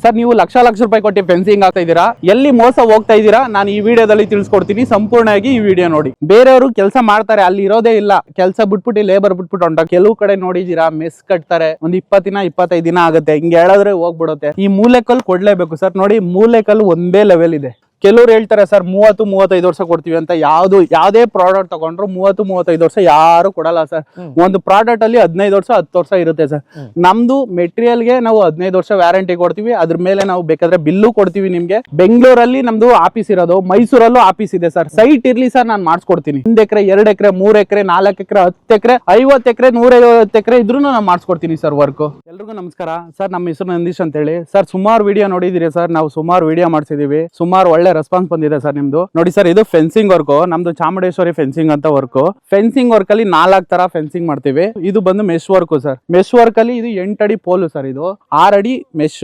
Sir ನೀವು ಲಕ್ಷ ರೂಪಾಯಿ ಕೊಟ್ಟು ಫೆನ್ಸಿಂಗ್ ಆಗ್ತಾ ಇದ್ದೀರಾ, ಎಲ್ಲಿ ಮೋಸ ಹೋಗ್ತಾ ಇದ್ದೀರಾ ನಾನು ಈ ವಿಡಿಯೋದಲ್ಲಿ ತಿಳಿಸ್ಕೊಡ್ತೀನಿ. ಸಂಪೂರ್ಣವಾಗಿ ಈ ವಿಡಿಯೋ ನೋಡಿ. ಬೇರೆಯವರು ಕೆಲಸ ಮಾಡ್ತಾರೆ, ಅಲ್ಲಿ ಇರೋದೇ ಇಲ್ಲ, ಕೆಲಸ ಬಿಟ್ಬಿಟ್ಟು ಲೇಬರ್ ಬಿಟ್ಬಿಟ್ಟು ಹೊಂಟ. ಕೆಲವು ಕಡೆ ನೋಡಿದೀರಾ ಮೆಸ್ ಕಟ್ತಾರೆ, ಒಂದ್ 20 ದಿನ 25 ದಿನ ಆಗುತ್ತೆ, ಹಿಂಗೆ ಹೇಳಿದ್ರೆ ಹೋಗ್ಬಿಡುತ್ತೆ. ಈ ಮೂಲೆಕಲ್ಲು ಕೊಡ್ಲೇಬೇಕು ಸರ್. ನೋಡಿ ಮೂಲೆಕಲ್ಲು ಒಂದೇ ಲೆವೆಲ್ ಇದೆ. ಕೆಲವ್ರು ಹೇಳ್ತಾರೆ ಸರ್ 30-35 ವರ್ಷ ಕೊಡ್ತೀವಿ ಅಂತ. ಯಾವ್ದೇ ಪ್ರಾಡಕ್ಟ್ ತಗೊಂಡ್ರು 30-35 ವರ್ಷ ಯಾರು ಕೊಡಲ್ಲ ಸರ್. ಒಂದು ಪ್ರಾಡಕ್ಟ್ ಅಲ್ಲಿ 15 ವರ್ಷ 10 ವರ್ಷ ಇರುತ್ತೆ ಸರ್. ನಮ್ದು ಮೆಟೀರಿಯಲ್ ಗೆ ನಾವು 15 ವರ್ಷ ವ್ಯಾರಂಟಿ ಕೊಡ್ತೀವಿ. ಅದ್ರ ಮೇಲೆ ನಾವು ಬೇಕಾದ್ರೆ ಬಿಲ್ಲು ಕೊಡ್ತೀವಿ ನಿಮ್ಗೆ. ಬೆಂಗಳೂರಲ್ಲಿ ನಮ್ದು ಆಫೀಸ್ ಇರೋದು, ಮೈಸೂರಲ್ಲೂ ಆಫೀಸ್ ಇದೆ ಸರ್. ಸೈಟ್ ಇರ್ಲಿ ಸರ್, ನಾನು ಮಾಡಿಸ್ಕೊಡ್ತೀನಿ. 1 ಎಕರೆ 2 ಎಕರೆ 3 ಎಕರೆ 4 ಎಕರೆ 10 ಎಕರೆ 50 ಎಕರೆ 150 ಎಕರೆ ಇದ್ರೂ ನಾನು ಮಾಡಿಸ್ಕೊಡ್ತೀನಿ ಸರ್ ವರ್ಕ್. ಎಲ್ರಿಗೂ ನಮಸ್ಕಾರ ಸರ್. ನಮ್ಮ ಹೆಸರು ನಂದೀಶ್ ಅಂತ ಹೇಳಿ ಸರ್. ಸುಮಾರು ವಿಡಿಯೋ ನೋಡಿದಿರಿ ಸರ್, ನಾವು ಸುಮಾರು ವಿಡಿಯೋ ಮಾಡಿಸಿದೀವಿ, ಸುಮಾರು ಒಳ್ಳೆ ರೆಸ್ಪಾನ್ಸ್ ಬಂದಿದೆ ಸರ್ ನಿಮ್ದು. ನೋಡಿ ಸರ್, ಇದು ಫೆನ್ಸಿಂಗ್ ವರ್ಕ್, ನಮ್ದು ಚಾಮುಂಡೇಶ್ವರಿ ಫೆನ್ಸಿಂಗ್ ಅಂತ ವರ್ಕ್. ಫೆನ್ಸಿಂಗ್ ವರ್ಕ್ ಅಲ್ಲಿ 4 ತರ ಫೆನ್ಸಿಂಗ್ ಮಾಡ್ತೀವಿ. ಇದು ಬಂದು mesh work sir. Mesh work ಅಲ್ಲಿ ಇದು 8 ಅಡಿ ಪೋಲು ಸರ್. ಇದು 6 ಅಡಿ ಮೆಶ್,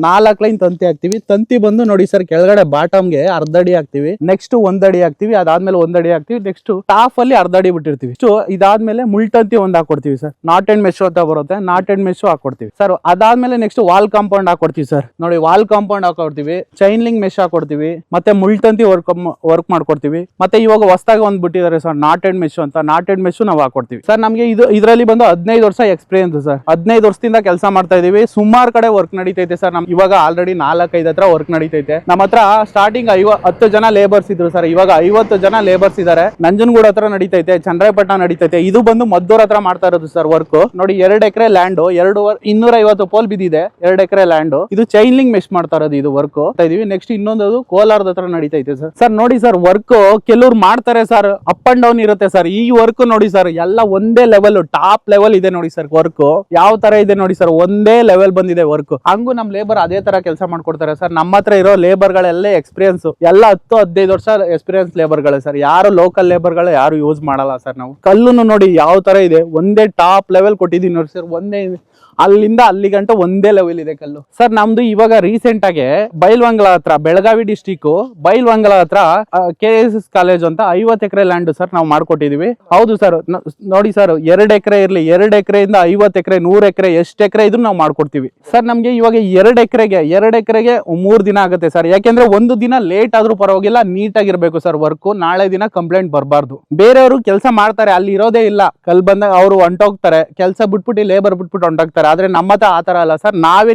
4 ಲೈನ್ ತಂತಿ ಹಾಕ್ತಿವಿ. ತಂತಿ ಬಂದು ನೋಡಿ ಸರ್, ಕೆಳಗಡೆ ಬಾಟಮ್ಗೆ ಅರ್ಧ ಅಡಿ ಹಾಕ್ತಿವಿ, ನೆಕ್ಸ್ಟ್ 1 ಅಡಿ ಹಾಕ್ತಿವಿ, ಅದಾದ್ಮೇಲೆ 1 ಅಡಿ ಹಾಕ್ತಿವಿ, ನೆಕ್ಸ್ಟ್ ಟಾಪ್ ಅಲ್ಲಿ ಅರ್ಧ ಅಡಿ ಬಿಟ್ಟಿರ್ತೀವಿ. ಇದಾದ್ಮೇಲೆ ಮುಳ್ತಂತಿ ಒಂದ್ ಹಾಕೊಡ್ತೀವಿ ಸರ್. ನಾಟ್ ಅಂಡ್ ಮೆಶ್ ಅಂತ ಬರುತ್ತೆ, ನಾಟ್ ಅಂಡ್ ಮೆಶ್ ಹಾಕೊಡ್ತೀವಿ ಸರ್. ಅದಾದ್ಮೇಲೆ ನೆಕ್ಸ್ಟ್ ವಾಲ್ ಕಾಂಪೌಂಡ್ ಹಾಕೊಡ್ತೀವಿ ಸರ್. ನೋಡಿ ವಾಲ್ ಕಾಂಪೌಂಡ್ ಹಾಕೊಡ್ತೀವಿ, ಚೈನ್ಲಿಂಗ್ ಮೆಶ್ ಹಾಕೊಡ್ತೀವಿ, ಮತ್ತೆ ಮುಳ್ತಂತಿ ವರ್ಕ್ ಮಾಡ್ಕೊಡ್ತೀವಿ. ಮತ್ತೆ ಇವಾಗ ಹೊಸದಾಗಿ ಒಂದ್ ಬಿಟ್ಟಿದ್ದಾರೆ ಸರ್, ನಾಟ್ ಅಂಡ್ ಮೆಶ್ ಅಂತ. ನಾಟ್ ಅಂಡ್ ಮೆಶ್ ನಾವು ಹಾಕೊಡ್ತೀವಿ ಸರ್. ನಮ್ಗೆ ಇದರಲ್ಲಿ ಬಂದು 15 ವರ್ಷ ಎಕ್ಸ್ಪೀರಿಯನ್ಸ್ ಸರ್. 15 ವರ್ಷದಿಂದ ಕೆಲಸ ಮಾಡ್ತಾ ಇದೀವಿ. ಸುಮಾರು ಕಡೆ ವರ್ಕ್ ನಡೀತೈತೆ ಸರ್. ನಮ್ ಇವಾಗ ಆಲ್ರೆಡಿ 4-5 ಹತ್ರ ವರ್ಕ್ ನಡೀತೈತೆ. ನಮ್ಮ ಹತ್ರ ಸ್ಟಾರ್ಟಿಂಗ್ 10 ಜನ ಲೇಬರ್ಸ್ ಇದ್ರು ಸರ್. ಇವಾಗ 50 ಜನ ಲೇಬರ್ಸ್ ಇದಾರೆ. ನಂಜನಗೂಡ ಹತ್ರ ನಡೀತೈತೆ, ಚನ್ನರಾಯಪಟ್ಟಣ ನಡೀತೈತೆ. ಇದು ಬಂದು ಮದ್ದೂರ್ ಹತ್ರ ಮಾಡ್ತಾ ಇರೋದು ಸರ್ ವರ್ಕ್. ನೋಡಿ 2 ಎಕರೆ ಲ್ಯಾಂಡ್, 250 ಪೋಲ್ ಬಿದ್ದಿದೆ. 2 ಎಕರೆ ಲ್ಯಾಂಡ್. ಇದು ಚೈನ್ಲಿಂಗ್ ಮೆಶ್ ಮಾಡ್ತಾ ಇರೋದು ಇದು ವರ್ಕ್ ಇದೀವಿ. ನೆಕ್ಸ್ಟ್ ಇನ್ನೊಂದು ಕೋಲಾರದ ಹತ್ರ ನಡೀತೈತೆ ಸರ್. ಸರ್ ನೋಡಿ ಸರ್, ವರ್ಕ್ ಕೆಲವ್ರು ಮಾಡ್ತಾರೆ ಸರ್, ಅಪ್ ಅಂಡ್ ಡೌನ್ ಇರುತ್ತೆ ಸರ್. ಈ ವರ್ಕ್ ನೋಡಿ ಸರ್, ಎಲ್ಲ ಒಂದೇ ಲೆವೆಲ್, ಟಾಪ್ ಲೆವೆಲ್ ಇದೆ ನೋಡಿ ಸರ್. ವರ್ಕ್ ಯಾವ ತರ ಇದೆ ನೋಡಿ ಸರ್, ಒಂದೇ ಲೆವೆಲ್ ಬಂದಿದೆ ವರ್ಕ್. ಹಂಗು ನಮ್ ಲೇಬರ್ ಅದೇ ತರ ಕೆಲಸ ಮಾಡ್ಕೊಡ್ತಾರೆ ಸರ್. ನಮ್ಮ ಹತ್ರ ಇರೋ ಲೇಬರ್ ಗಳೆಲ್ಲ ಎಕ್ಸ್ಪೀರಿಯನ್ಸ್, ಎಲ್ಲ 10-15 ವರ್ಷ ಎಕ್ಸ್ಪೀರಿಯನ್ಸ್ ಲೇಬರ್ ಗಳೇ ಸರ್. ಯಾರು ಲೋಕಲ್ ಲೇಬರ್ ಗಳು ಯಾರು ಯೂಸ್ ಮಾಡಲ್ಲ ಸರ್. ನಾವು ಕಲ್ಲುನು ನೋಡಿ ಯಾವ ತರ ಇದೆ, ಒಂದೇ ಟಾಪ್ ಲೆವೆಲ್ ಕೊಟ್ಟಿದೀನಿ ನೋಡಿ ಸರ್. ಒಂದೇ ಅಲ್ಲಿಂದ ಅಲ್ಲಿ ಗಂಟ ಒಂದೇ ಲೆವೆಲ್ ಇದೆ ಕಲ್ಲು ಸರ್. ನಮ್ದು ಇವಾಗ ರೀಸೆಂಟ್ ಆಗಿ ಬೈಲ್ವಂಗಲ ಹತ್ರ, ಬೆಳಗಾವಿ ಡಿಸ್ಟಿಕ್ ಬೈಲ್ವಂಗಲ ಹತ್ರ KSS ಕಾಲೇಜ್ ಅಂತ 50 ಎಕರೆ ಲ್ಯಾಂಡ್ ಸರ್ ನಾವು ಮಾಡ್ಕೊಟ್ಟಿದೀವಿ. ಹೌದು ಸರ್. ನೋಡಿ ಸರ್, 2 ಎಕರೆ ಇರ್ಲಿ, 2 ಎಕರೆಯಿಂದ 50 ಎಕರೆ 100 ಎಕರೆ ಎಷ್ಟು ಎಕರೆ ಇದ್ರು ನಾವು ಮಾಡ್ಕೊಡ್ತೀವಿ ಸರ್. ನಮ್ಗೆ ಇವಾಗ 2 ಎಕರೆಗೆ 3 ದಿನ ಆಗುತ್ತೆ ಸರ್. ಯಾಕೆಂದ್ರೆ ಒಂದು ದಿನ ಲೇಟ್ ಆದ್ರೂ ಪರವಾಗಿಲ್ಲ, ನೀಟಾಗಿರ್ಬೇಕು ಸರ್ ವರ್ಕ್. ನಾಳೆ ದಿನ ಕಂಪ್ಲೇಂಟ್ ಬರಬಾರ್ದು. ಬೇರೆಯವರು ಕೆಲಸ ಮಾಡ್ತಾರೆ, ಅಲ್ಲಿ ಇರೋದೇ ಇಲ್ಲ, ಕಲ್ ಬಂದಾಗ ಅವರು ಹೊಂಟೋಗ್ತಾರೆ, ಕೆಲಸ ಬಿಟ್ಬಿಟ್ಟು ಲೇಬರ್ ಬಿಟ್ಬಿಟ್ಟು ಹೊಂಟೋಗ್ತಾರೆ. ಆದ್ರೆ ನಮ್ಮ ಹತ್ರ ಆತರ ಅಲ್ಲ ಸರ್. ನಾವೇ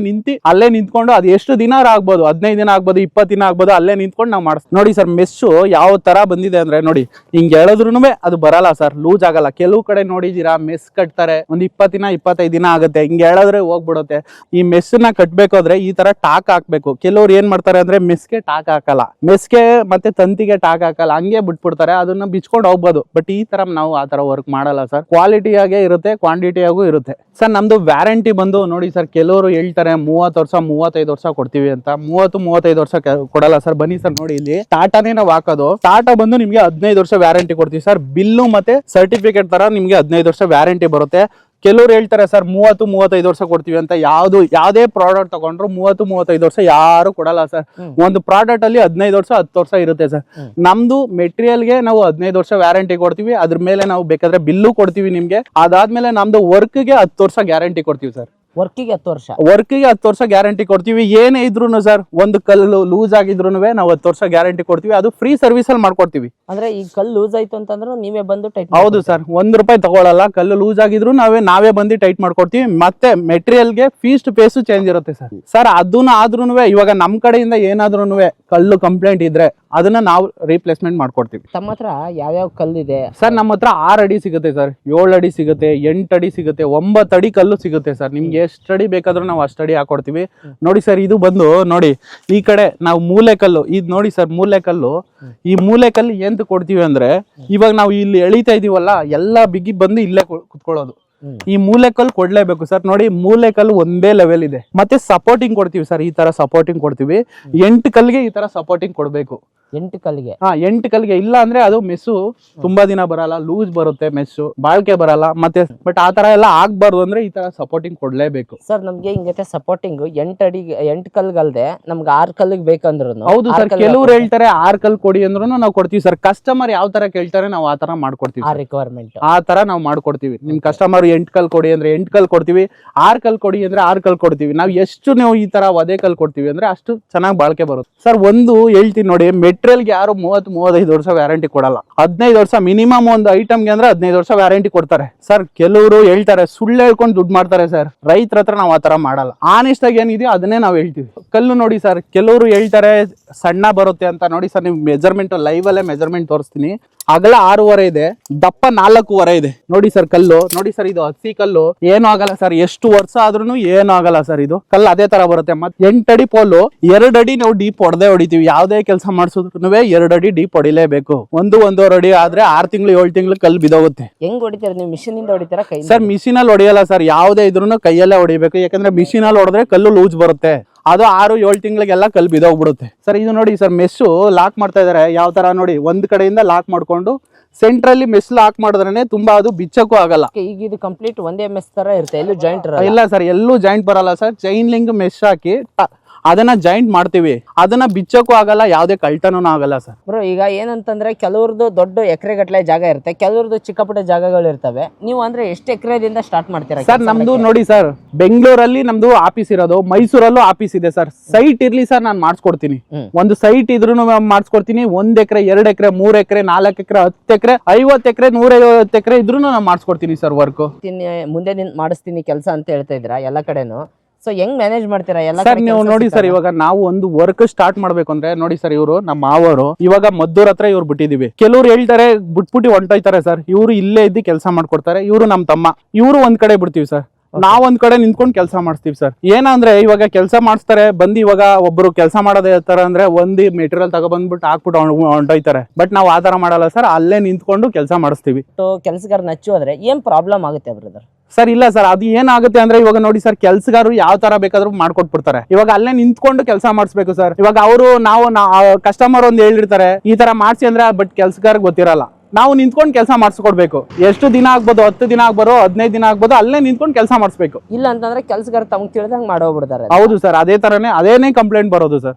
ಅಲ್ಲೇ ನಿಂತ್ಕೊಂಡು, ಅದು ಎಷ್ಟು ದಿನ ಆಗ್ಬೋದು, 15 ದಿನ ಆಗ್ಬೋದು, 20 ದಿನ ಆಗ್ಬೋದು, ಅಲ್ಲೇ ನಿಂತ್ಕೊಂಡು ನಾವು ಮಾಡಿಸ್. ನೋಡಿ ಸರ್, ಮೆಸ್ಸು ಯಾವ ತರ ಬಂದಿದೆ ಅಂದ್ರೆ ನೋಡಿ, ಹಿಂಗ್ ಹೇಳಿದ್ರು ಅದು ಬರಲ್ಲ ಸರ್, ಲೂಸ್ ಆಗಲ್ಲ. ಕೆಲವು ಕಡೆ ನೋಡಿದೀರಾ ಮೆಸ್ ಕಟ್ತಾರೆ, ಒಂದ್ 20 ದಿನ 25 ದಿನ ಆಗುತ್ತೆ, ಹಿಂಗೆ ಹೇಳಿದ್ರೆ ಹೋಗ್ಬಿಡುತ್ತೆ. ಈ ಮೆಸ್ಸನ್ನ ಕಟ್ಬೇಕಾದ್ರೆ ಈ ತರ ಟಾಕ್ ಹಾಕ್ಬೇಕು. ಕೆಲವ್ರು ಏನ್ ಮಾಡ್ತಾರೆ ಅಂದ್ರೆ ಮೆಸ್ಗೆ ಟಾಕ್ ಹಾಕಲ್ಲ, ಮೆಸ್ಗೆ ಮತ್ತೆ ತಂತಿಗೆ ಟಾಕ್ ಹಾಕಲ್ಲ, ಹಂಗೆ ಬಿಟ್ಬಿಡ್ತಾರೆ. ಅದನ್ನ ಬಿಚ್ಕೊಂಡು ಹೋಗ್ಬೋದು. ಬಟ್ ಈ ತರ ನಾವು ಆ ತರ ವರ್ಕ್ ಮಾಡಲ್ಲ ಸರ್. ಕ್ವಾಲಿಟಿಯಾಗೆ ಇರುತ್ತೆ, ಕ್ವಾಂಟಿಟಿಯಾಗೂ ಇರುತ್ತೆ ಸರ್. ನಮ್ದು ವ್ಯಾರಂಟಿ ಬಂದು ನೋಡಿ ಸರ್, ಕೆಲವರು ಹೇಳ್ತಾರೆ 30 ವರ್ಷ 35 ವರ್ಷ ಕೊಡ್ತೀವಿ ಅಂತ. 30-35 ವರ್ಷ ಕೊಡಲ್ಲ ಸರ್. ಬನ್ನಿ ಸರ್, ನೋಡಿ ಇಲ್ಲಿ ಟಾಟಾನೇ ನಾವು ಹಾಕೋದು. ಟಾಟಾ ಬಂದು ನಿಮ್ಗೆ 15 ವರ್ಷ ವ್ಯಾರಂಟಿ ಕೊಡ್ತೀವಿ ಸರ್. ಬಿಲ್ಲು ಮತ್ತೆ ಸರ್ಟಿಫಿಕೇಟ್ ತರ ನಿಮ್ಗೆ 15 ವರ್ಷ ವ್ಯಾರಂಟಿ ಬರುತ್ತೆ. ಕೆಲವ್ರು ಹೇಳ್ತಾರೆ ಸರ್ 30-35 ವರ್ಷ ಕೊಡ್ತೀವಿ ಅಂತ. ಯಾವ್ದೇ ಪ್ರಾಡಕ್ಟ್ ತಗೊಂಡ್ರು 30-35 ವರ್ಷ ಯಾರು ಕೊಡಲ್ಲ ಸರ್. ಒಂದು ಪ್ರಾಡಕ್ಟ್ ಅಲ್ಲಿ 15 ವರ್ಷ 10 ವರ್ಷ ಇರುತ್ತೆ ಸರ್. ನಮ್ದು ಮೆಟೀರಿಯಲ್ ಗೆ ನಾವು 15 ವರ್ಷ ವ್ಯಾರಂಟಿ ಕೊಡ್ತೀವಿ. ಅದ್ರ ಮೇಲೆ ನಾವು ಬೇಕಾದ್ರೆ ಬಿಲ್ಲು ಕೊಡ್ತೀವಿ ನಿಮ್ಗೆ. ಅದಾದ್ಮೇಲೆ ನಮ್ದು ವರ್ಕ್ ಗೆ 10 ವರ್ಷ ಗ್ಯಾರಂಟಿ ಕೊಡ್ತೀವಿ ಸರ್. ವರ್ಕಿಗೆ 10 ವರ್ಷ ಗ್ಯಾರಂಟಿ ಕೊಡ್ತೀವಿ. ಏನೇ ಇದ್ರು ಸರ್, ಒಂದು ಕಲ್ಲು ಲೂಸ್ ಆಗಿದ್ರು ನಾವು 10 ವರ್ಷ ಗ್ಯಾರಂಟಿ ಕೊಡ್ತೀವಿ. ಅದು ಫ್ರೀ ಸರ್ವಿಸ್ ಅಲ್ಲಿ ಮಾಡ್ಕೊಡ್ತೀವಿ. ಅಂದ್ರೆ ಈ ಕಲ್ಲು ಲೂಸ್ ಆಯ್ತು ಅಂತಂದ್ರೆ ನೀವೇ ಬಂದು ಟೈಟ್? ಹೌದು ಸರ್, 1 ರೂಪಾಯಿ ತಗೊಳಲ್ಲ. ಕಲ್ಲು ಲೂಸ್ ಆಗಿದ್ರು ನಾವೇ ಬಂದು ಟೈಟ್ ಮಾಡ್ಕೊಡ್ತೀವಿ. ಮತ್ತೆ ಮೆಟೀರಿಯಲ್ ಗೆ ಫೀಸ್ ಟು ಫೇಸ್ ಚೇಂಜ್ ಇರುತ್ತೆ ಸರ್. ಸರ್ ಅದನ್ನ ಆದ್ರೂ ಇವಾಗ ನಮ್ ಕಡೆಯಿಂದ ಏನಾದ್ರೂ ಕಲ್ಲು ಕಂಪ್ಲೇಂಟ್ ಇದ್ರೆ ಅದನ್ನ ನಾವು ರೀಪ್ಲೇಸ್ಮೆಂಟ್ ಮಾಡ್ಕೊಡ್ತೀವಿ. ತಮ್ಮ ಹತ್ರ ಯಾವ್ಯಾವ ಕಲ್ಲಿದೆ ಸರ್? ನಮ್ಮ ಹತ್ರ 6 ಅಡಿ ಸಿಗುತ್ತೆ ಸರ್, 7 ಅಡಿ ಸಿಗುತ್ತೆ, 8 ಅಡಿ ಸಿಗುತ್ತೆ, 9 ಅಡಿ ಕಲ್ಲು ಸಿಗುತ್ತೆ ಸರ್. ನಿಮ್ಗೆ ಎಷ್ಟು ಅಡಿ ಬೇಕಾದ್ರೂ ನಾವು ಅಷ್ಟು ಅಡಿ ಹಾಕೊಡ್ತೀವಿ. ನೋಡಿ ಸರ್, ಇದು ಬಂದು ನೋಡಿ ಈ ಕಡೆ ನಾವು ಮೂಲೆಕಲ್ಲು, ಇದು ನೋಡಿ ಸರ್ ಮೂಲೆಕಲ್ಲು. ಈ ಮೂಲೆಕಲ್ಲು ಏಂತ ಕೊಡ್ತೀವಿ ಅಂದ್ರೆ, ಇವಾಗ ನಾವು ಇಲ್ಲಿ ಎಳಿತಾ ಇದೀವಲ್ಲ, ಎಲ್ಲಾ ಬಿಗಿ ಬಂದು ಇಲ್ಲೇ ಕುತ್ಕೊಳ್ಳೋದು. ಈ ಮೂಲೆಕಲ್ಲು ಕೊಡ್ಲೇಬೇಕು ಸರ್. ನೋಡಿ ಮೂಲೆಕಲ್ಲು ಒಂದೇ ಲೆವೆಲ್ ಇದೆ. ಮತ್ತೆ ಸಪೋರ್ಟಿಂಗ್ ಕೊಡ್ತೀವಿ ಸರ್. ಈ ತರ ಸಪೋರ್ಟಿಂಗ್ ಕೊಡ್ತೀವಿ. 8 ಕಲ್ಗೆ ಈ ತರ ಸಪೋರ್ಟಿಂಗ್ ಕೊಡ್ಬೇಕು. 8 ಕಲ್ಲಿಗೆ 8 ಕಲ್ಗೆ. ಇಲ್ಲ ಅಂದ್ರೆ ಅದು ಮೆಸ್ಸು ತುಂಬಾ ದಿನ ಬರಲ್ಲ, ಲೂಸ್ ಬರುತ್ತೆ ಮೆಸ್ಸು, ಬಾಳ್ಕೆ ಬರಲ್ಲ ಮತ್ತೆ. ಬಟ್ ಆ ತರ ಎಲ್ಲ ಆಗ್ಬಾರ್ದು ಅಂದ್ರೆ ಈ ತರ ಸಪೋರ್ಟಿಂಗ್ ಕೊಡ್ಲೇಬೇಕು ಸರ್. ನಮ್ಗೆ ಹಿಂಗೈತೆ ಸಪೋರ್ಟಿಂಗ್ 8 ಕಲ್ಗಲ್ದೆ ನಮ್ಗೆ 6 ಕಲ್ಲಿಗೆ ಬೇಕಂದ್ರು. ಹೌದು ಸರ್, ಕೆಲವ್ರು ಹೇಳ್ತಾರೆ 6 ಕಲ್ ಕೊಡಿ ಅಂದ್ರೂ ನಾವು ಕೊಡ್ತೀವಿ ಸರ್. ಕಸ್ಟಮರ್ ಯಾವ ತರ ಕೇಳ್ತಾರೆ ನಾವು ಆ ತರ ಮಾಡ್ಕೊಡ್ತೀವಿ, ಆ ರಿಕ್ವೈರ್ಮೆಂಟ್ ಆ ತರ ನಾವು ಮಾಡ್ಕೊಡ್ತೀವಿ. ನಿಮ್ ಕಸ್ಟಮರ್ 8 ಕಲ್ ಕೊಡಿ ಅಂದ್ರೆ 8 ಕಲ್ ಕೊಡ್ತೀವಿ, 6 ಕಲ್ ಕೊಡಿ ಅಂದ್ರೆ 6 ಕಲ್ ಕೊಡ್ತೀವಿ. ನಾವು ಎಷ್ಟು ನೀವು ಈ ತರ ಒದೇ ಕಲ್ ಕೊಡ್ತೀವಿ ಅಂದ್ರೆ ಅಷ್ಟು ಚೆನ್ನಾಗಿ ಬಾಳ್ಕೆ ಬರುತ್ತೆ ಸರ್. ಒಂದು ಹೇಳ್ತೀನಿ ನೋಡಿ, ಮೆಟೀರಿಯಲ್ಗೆ ಯಾರು 30-35 ವರ್ಷ ವ್ಯಾರಂಟಿ ಕೊಡಲ್ಲ. 15 ವರ್ಷ ಮಿನಿಮಮ್ ಒಂದು ಐಟಮ್ಗೆ ಅಂದ್ರೆ 15 ವರ್ಷ ವ್ಯಾರಂಟಿ ಕೊಡ್ತಾರೆ ಸರ್. ಕೆಲವರು ಹೇಳ್ತಾರೆ, ಸುಳ್ಳು ಹೇಳ್ಕೊಂಡು ದುಡ್ಡು ಮಾಡ್ತಾರೆ ಸರ್. ರೈತರ ಹತ್ರ ನಾವು ಆ ತರ ಮಾಡಲ್ಲ. ಆನೆಸ್ಟ್ ಆಗಿ ಏನಿದೆಯೋ ಅದನ್ನೇ ನಾವು ಹೇಳ್ತೀವಿ. ಕಲ್ಲು ನೋಡಿ ಸರ್, ಕೆಲವರು ಹೇಳ್ತಾರೆ ಸಣ್ಣ ಬರುತ್ತೆ ಅಂತ. ನೋಡಿ ಸರ್, ನೀವು ಮೆಜರ್ಮೆಂಟ್ ಲೈವ್ ಅಲ್ಲೇ ಮೆಜರ್ಮೆಂಟ್ ತೋರಿಸ್ತೀನಿ. ಅಗಲ 6.5 ಇದೆ, ದಪ್ಪ 4.5 ಇದೆ. ನೋಡಿ ಸರ್ ಕಲ್ಲು, ನೋಡಿ ಸರ್ ಇದು ಹಸಿ ಕಲ್ಲು, ಏನು ಆಗಲ್ಲ ಸರ್. ಎಷ್ಟು ವರ್ಷ ಆದ್ರೂ ಏನು ಆಗಲ್ಲ ಸರ್. ಇದು ಕಲ್ಲು ಅದೇ ತರ ಬರುತ್ತೆ. ಮತ್ತೆ 8 ಅಡಿ ಪೋಲು, 2 ಅಡಿ ನಾವು ಡೀಪ್ ಹೊಡಿತೀವಿ. ಯಾವ್ದೇ ಕೆಲಸ ಮಾಡಿಸಿದ್ರು 2 ಅಡಿ ಡೀಪ್ ಹೊಡಿಲೇಬೇಕು. 1-1.5 ಅಡಿ ಆದ್ರೆ 6 ತಿಂಗಳು 7 ತಿಂಗಳು ಕಲ್ಲು ಬಿದೋಗುತ್ತೆ. ಹೆಂಗ್ ಹೊಡಿತೀರಾ ನೀವು? ಮಿಷಿನ್ ಇಂದ ಹೊಡಿತೀರಾ ಕೈ? ಸರ್ ಮಿಷಿನ್ ಅಲ್ಲಿ ಹೊಡಿಯಲ್ಲ ಸರ್, ಯಾವ್ದೇ ಇದ್ರೂ ಕೈಯಲ್ಲೇ ಹೊಡಿಬೇಕು. ಯಾಕಂದ್ರೆ ಮಿಷಿನ್ ಅಲ್ಲಿ ಹೊಡೆದ್ರೆ ಕಲ್ಲು ಲೂಸ್ ಬರುತ್ತೆ. ಅದು 6-7 ತಿಂಗಳಿಗೆಲ್ಲ ಕಲ್ಲು ಬಿದೋಗ್ಬಿಡುತ್ತೆ ಸರ್. ಇದು ನೋಡಿ ಸರ್, ಮೆಸ್ಸು ಲಾಕ್ ಮಾಡ್ತಾ ಇದಾರೆ ಯಾವ ತರ ನೋಡಿ. ಒಂದ್ ಕಡೆಯಿಂದ ಲಾಕ್ ಮಾಡ್ಕೊಂಡು ಸೆಂಟ್ರಲ್ಲಿ ಮೆಸ್ ಲಾಕ್ ಮಾಡಿದ್ರೆ ತುಂಬಾ ಅದು ಬಿಚ್ಚಕ್ಕೂ ಆಗಲ್ಲ. ಈಗ ಇದು ಕಂಪ್ಲೀಟ್ ಒಂದೇ ಮೆಸ್ ತರ ಇರುತ್ತೆ, ಎಲ್ಲೂ ಜಾಯಿಂಟ್ ಇಲ್ಲ ಸರ್, ಎಲ್ಲೂ ಜಾಯಿಂಟ್ ಬರಲ್ಲ ಸರ್. ಚೈನ್ ಲಿಂಕ್ ಮೆಸ್ ಹಾಕಿ ಅದನ್ನ ಜಾಯಿಂಟ್ ಮಾಡ್ತೀವಿ. ಅದನ್ನ ಬಿಚ್ಚಕ್ಕೂ ಆಗಲ್ಲ, ಯಾವ್ದೇ ಕಳ್ತನೂ ಆಗಲ್ಲ ಸರ್. ಬ್ರೋ, ಈಗ ಏನಂತಂದ್ರೆ ಕೆಲವ್ರದ್ದು ದೊಡ್ಡ ಎಕರೆ ಗಟ್ಟಲೆ ಜಾಗ ಇರುತ್ತೆ, ಕೆಲವ್ರದ್ದು ಚಿಕ್ಕ ಪುಟ್ಟ ಜಾಗಗಳು ಇರ್ತವೆ. ನೀವು ಅಂದ್ರೆ ಎಷ್ಟು ಎಕರೆದಿಂದ ಸ್ಟಾರ್ಟ್ ಮಾಡ್ತೀರಾ ಸರ್? ನಮ್ದು ನೋಡಿ ಸರ್, ಬೆಂಗಳೂರಲ್ಲಿ ನಮ್ದು ಆಫೀಸ್ ಇರೋದು, ಮೈಸೂರಲ್ಲೂ ಆಫೀಸ್ ಇದೆ ಸರ್. ಸೈಟ್ ಇರ್ಲಿ ಸರ್, ನಾನು ಮಾಡಿಸ್ಕೊಡ್ತೀನಿ. ಒಂದು ಸೈಟ್ ಇದ್ರೂ ಮಾಡಿಸ್ಕೊಡ್ತೀನಿ. 1 ಎಕರೆ 2 ಎಕರೆ 3 ಎಕರೆ 4 ಎಕರೆ 10 ಎಕರೆ 50 ಎಕರೆ 150 ಎಕರೆ ಇದ್ರೂ ನಾನು ಮಾಡಿಸ್ಕೊಡ್ತೀನಿ ಸರ್ ವರ್ಕ್. ಮುಂದೆ ಮಾಡಿಸ್ತೀನಿ ಕೆಲಸ ಅಂತ ಹೇಳ್ತಾ ಇದ್ರ ಎಲ್ಲ ಕಡೆನು. ಸೊ ಹೆಂಗ್ ಮ್ಯಾನೇಜ್ ಮಾಡ್ತೀರಾ ಎಲ್ಲ ಸರ್? ನೀವು ನೋಡಿ ಸರ್, ಇವಾಗ ನಾವು ಒಂದು ವರ್ಕ್ ಸ್ಟಾರ್ಟ್ ಮಾಡ್ಬೇಕು ಅಂದ್ರೆ ನೋಡಿ ಸರ್, ಇವರು ನಮ್ಮ ಮಾವರು ಇವಾಗ ಮದ್ದೂರ್ ಹತ್ರ ಇವ್ರು ಬಿಟ್ಟಿದೀವಿ. ಕೆಲವ್ರು ಹೇಳ್ತಾರೆ ಬಿಟ್ಬಿಟ್ಟು ಹೊಂಟೋಯ್ತಾರೆ ಸರ್. ಇವ್ರು ಇಲ್ಲೇ ಇದ್ದು ಕೆಲಸ ಮಾಡ್ಕೊಡ್ತಾರೆ. ಇವ್ರು ನಮ್ಮ ತಮ್ಮ, ಇವ್ರು ಒಂದ್ ಕಡೆ ಬಿಡ್ತೀವಿ ಸರ್. ನಾವ್ ಒಂದ್ ಕಡೆ ನಿಂತ್ಕೊಂಡು ಕೆಲಸ ಮಾಡಿಸ್ತೀವಿ ಸರ್. ಏನಂದ್ರೆ ಇವಾಗ ಕೆಲಸ ಮಾಡಿಸ್ತಾರೆ ಬಂದು. ಇವಾಗ ಒಬ್ರು ಕೆಲಸ ಮಾಡೋದೇ ತರ ಅಂದ್ರೆ ಒಂದು ಮೆಟೀರಿಯಲ್ ತಗೊಬಂದ್ಬಿಟ್ಟು ಹಾಕ್ಬಿಟ್ಟು ಹೊಂಟೋಯ್ತಾರೆ. ಬಟ್ ನಾವ್ ಆ ತರ ಮಾಡಲ್ಲ ಸರ್, ಅಲ್ಲೇ ನಿಂತ್ಕೊಂಡು ಕೆಲಸ ಮಾಡಿಸ್ತೀವಿ. ಕೆಲಸಗಾರ ನಚ್ಚು ಹೋದ್ರೆ ಏನ್ ಪ್ರಾಬ್ಲಮ್ ಆಗುತ್ತೆ ಬ್ರದರ್? ಸರ್ ಇಲ್ಲ ಸರ್, ಅದು ಏನಾಗುತ್ತೆ ಅಂದ್ರೆ ಇವಾಗ ನೋಡಿ ಸರ್, ಕೆಲ್ಸಗಾರರು ಯಾವ ತರ ಬೇಕಾದ್ರೂ ಮಾಡ್ಕೊಟ್ಬಿಡ್ತಾರೆ. ಇವಾಗ ಅಲ್ಲೇ ನಿಂತ್ಕೊಂಡು ಕೆಲಸ ಮಾಡಿಸ್ಬೇಕು ಸರ್. ಇವಾಗ ಅವರು ನಾವು ಕಸ್ಟಮರ್ ಒಂದು ಹೇಳಿರ್ತಾರೆ ಈ ತರ ಮಾಡ್ಸಿ ಅಂದ್ರೆ, ಬಟ್ ಕೆಲ್ಸಗಾರ ಗೊತ್ತಿರಲ್ಲ. ನಾವು ನಿಂತ್ಕೊಂಡು ಕೆಲಸ ಮಾಡಿಸ್ಕೊಡ್ಬೇಕು. ಎಷ್ಟು ದಿನ ಆಗ್ಬೋದು, 10 ದಿನ ಆಗ್ಬೋದು, 15 ದಿನ ಆಗ್ಬೋದು, ಅಲ್ಲೇ ನಿಂತ್ಕೊಂಡು ಕೆಲಸ ಮಾಡಿಸ್ಬೇಕು. ಇಲ್ಲ ಅಂತಂದ್ರೆ ಕೆಲಸಗಾರ ತಮ್ಗೆ ತಿಳಿದಂಗ್ ಮಾಡೋಗ್ಬಿಡ್ತಾರೆ. ಹೌದು ಸರ್, ಅದೇ ತರನೇ ಅದೇನೇ ಕಂಪ್ಲೇಂಟ್ ಬರೋದು ಸರ್.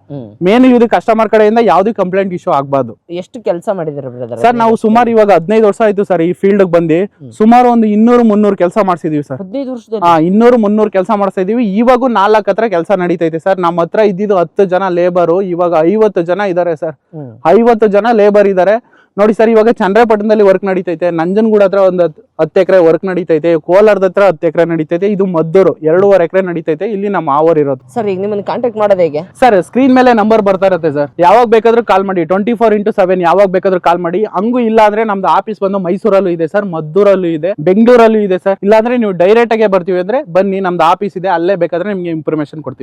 ಮೇನ್ ಇದು ಕಸ್ಟಮರ್ ಕಡೆಯಿಂದ ಯಾವ್ದು ಕಂಪ್ಲೇಂಟ್ ಇಶ್ಯೂ ಆಗ್ಬಾರ್ದು. ಎಷ್ಟು ಕೆಲಸ ಮಾಡಿದಿರ ಬ್ರದರ್? ಸರ್ ನಾವು ಸುಮಾರು ಇವಾಗ 15 ವರ್ಷ ಆಯ್ತು ಸರ್ ಈ ಫೀಲ್ಡ್ ಬಂದು. ಸುಮಾರು ಒಂದು 200-300 ಕೆಲಸ ಮಾಡಿಸಿದೀವಿ ಸರ್. 15 ವರ್ಷದಲ್ಲಿ 200-300 ಕೆಲಸ ಮಾಡಿಸ್ತಾ ಇದೀವಿ. ಇವಾಗೂ 4 ಹತ್ರ ಕೆಲಸ ನಡೀತೈತೆ ಸರ್. ನಮ್ಮ ಹತ್ರ ಇದ್ದಿದ್ದು 10 ಜನ ಲೇಬರು, ಇವಾಗ 50 ಜನ ಇದಾರೆ ಸರ್. 50 ಜನ ಲೇಬರ್ ಇದಾರೆ. ನೋಡಿ ಸರ್, ಇವಾಗ ಚಂದ್ರಪಟ್ಟಣದಲ್ಲಿ ವರ್ಕ್ ನಡೀತೈತೆ, ನಂಜನಗೂಡ ಹತ್ರ ಒಂದು 10 ಎಕರೆ ವರ್ಕ್ ನಡೀತೈತೆ, ಕೋಲಾರದ ಹತ್ರ 10 ಎಕರೆ ನಡೀತೈತೆ, ಇದು ಮದ್ದೂರು 2.5 ಎಕರೆ ನಡೀತೈತೆ. ಇಲ್ಲಿ ನಮ್ಮ ಮಾವರ್ ಇರೋದು ಸರ್. ಈಗ ನಿಮ್ಮನ್ನ ಕಾಂಟ್ಯಾಕ್ಟ್ ಮಾಡೋದು ಹೇಗೆ ಸರ್? ಸ್ಕ್ರೀನ್ ಮೇಲೆ ನಂಬರ್ ಬರ್ತಾ ಇರುತ್ತೆ ಸರ್. ಯಾವಾಗ ಬೇಕಾದ್ರೂ ಕಾಲ್ ಮಾಡಿ, 24x7 ಯಾವಾಗ ಬೇಕಾದ್ರೂ ಕಾಲ್ ಮಾಡಿ. ಹಂಗೂ ಇಲ್ಲ ಅಂದ್ರೆ ನಮ್ದು ಆಫೀಸ್ ಬಂದು ಮೈಸೂರಲ್ಲೂ ಇದೆ ಸರ್, ಮದ್ದೂರಲ್ಲೂ ಇದೆ, ಬೆಂಗಳೂರಲ್ಲೂ ಇದೆ ಸರ್. ಇಲ್ಲಾಂದ್ರೆ ನೀವು ಡೈರೆಕ್ಟ್ ಆಗಿ ಬರ್ತೀವಿ ಅಂದ್ರೆ ಬನ್ನಿ, ನಮ್ದು ಆಫೀಸ್ ಇದೆ, ಅಲ್ಲೇ ಬೇಕಾದ್ರೆ ನಿಮ್ಗೆ ಇನ್ಫಾರ್ಮೇಶನ್ ಕೊಡ್ತೀವಿ.